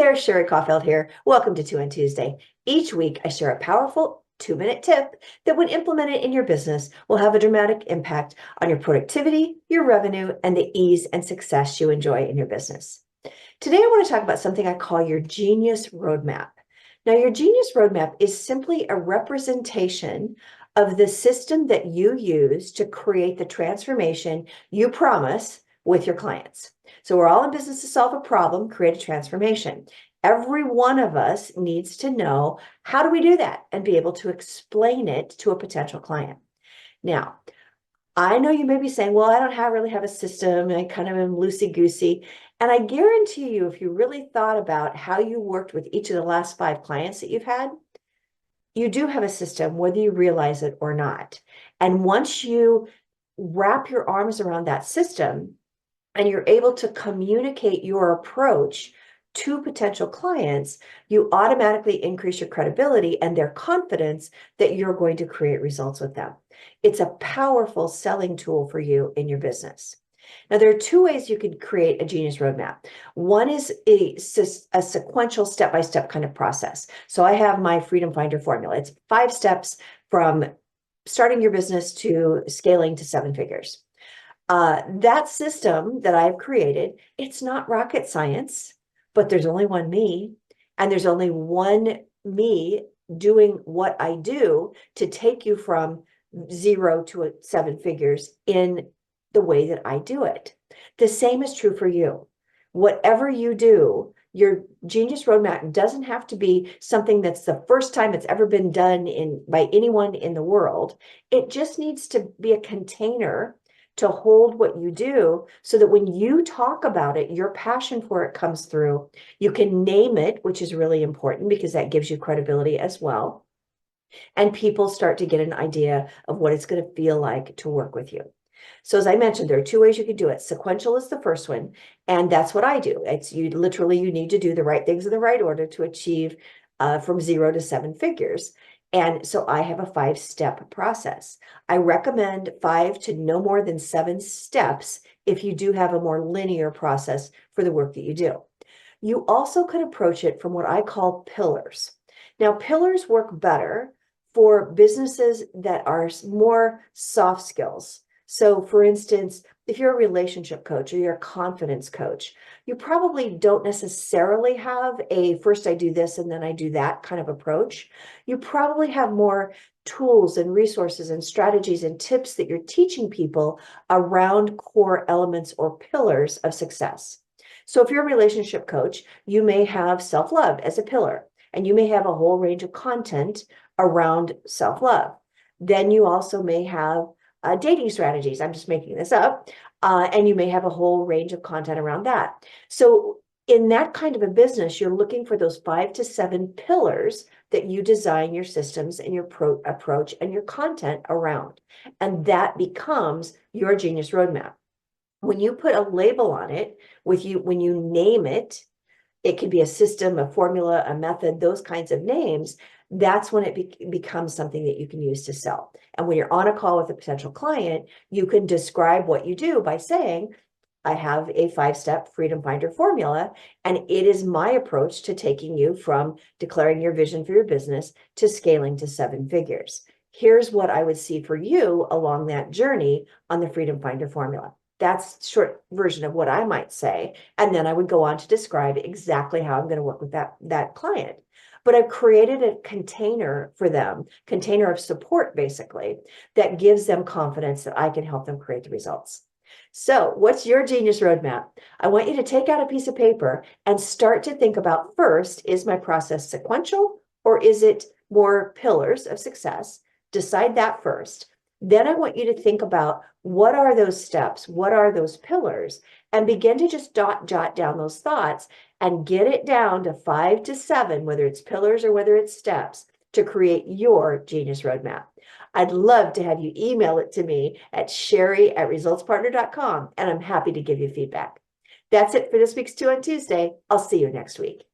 there, Sherry Caulfield here. Welcome to 2 on Tuesday. Each week, I share a powerful 2-minute tip that, when implemented in your business, will have a dramatic impact on your productivity, your revenue, and the ease and success you enjoy in your business. Today, I want to talk about something I call your Genius Roadmap. Now, your Genius Roadmap is simply a representation of the system that you use to create the transformation you promise with your clients. So we're all in business to solve a problem, create a transformation. Every one of us needs to know, how do we do that, and be able to explain it to a potential client. Now, I know you may be saying, well, I don't really have a system. I kind of am loosey-goosey. And I guarantee you, if you really thought about how you worked with each of the last 5 clients that you've had, you do have a system, whether you realize it or not. And once you wrap your arms around that system and you're able to communicate your approach to potential clients, you automatically increase your credibility and their confidence that you're going to create results with them. It's a powerful selling tool for you in your business. Now, there are 2 ways you can create a Genius Roadmap. One is a sequential step-by-step kind of process. So I have my Freedom Finder formula. It's 5 steps from starting your business to scaling to 7 figures. That system that I've created, it's not rocket science, but there's only one me, and there's only one me doing what I do to take you from 0 to 7 figures in the way that I do it. The same is true for you. Whatever you do, your Genius Roadmap doesn't have to be something that's the first time it's ever been done by anyone in the world. It just needs to be a container to hold what you do, so that when you talk about it, your passion for it comes through. You can name it, which is really important because that gives you credibility as well. And people start to get an idea of what it's going to feel like to work with you. So as I mentioned, there are 2 ways you can do it. Sequential is the first one, and that's what I do. It's you need to do the right things in the right order to achieve from 0 to 7 figures. And so I have a 5-step process. I recommend 5 to no more than 7 steps if you do have a more linear process for the work that you do. You also could approach it from what I call pillars. Now, pillars work better for businesses that are more soft skills. So for instance, if you're a relationship coach or you're a confidence coach, you probably don't necessarily have a first I do this and then I do that kind of approach. You probably have more tools and resources and strategies and tips that you're teaching people around core elements or pillars of success. So if you're a relationship coach, you may have self-love as a pillar, and you may have a whole range of content around self-love. Then you also may have dating strategies. I'm just making this up. And you may have a whole range of content around that. So in that kind of a business, you're looking for those 5 to 7 pillars that you design your systems and your approach and your content around. And that becomes your Genius Roadmap. When you put a label on it, when you name it, it can be a system, a formula, a method, those kinds of names. That's when it becomes something that you can use to sell. And when you're on a call with a potential client, you can describe what you do by saying, I have a 5-step Freedom Finder formula, and it is my approach to taking you from declaring your vision for your business to scaling to 7 figures. Here's what I would see for you along that journey on the Freedom Finder formula. That's a short version of what I might say. And then I would go on to describe exactly how I'm going to work with that client. But I've created a container for them, container of support, basically, that gives them confidence that I can help them create the results. So what's your Genius Roadmap? I want you to take out a piece of paper and start to think about, first, is my process sequential, or is it more pillars of success? Decide that first. Then I want you to think about, what are those steps? What are those pillars? And begin to just jot down those thoughts and get it down to 5 to 7, whether it's pillars or whether it's steps, to create your Genius Roadmap. I'd love to have you email it to me at sherry@resultspartner.com, and I'm happy to give you feedback. That's it for this week's 2 on Tuesday. I'll see you next week.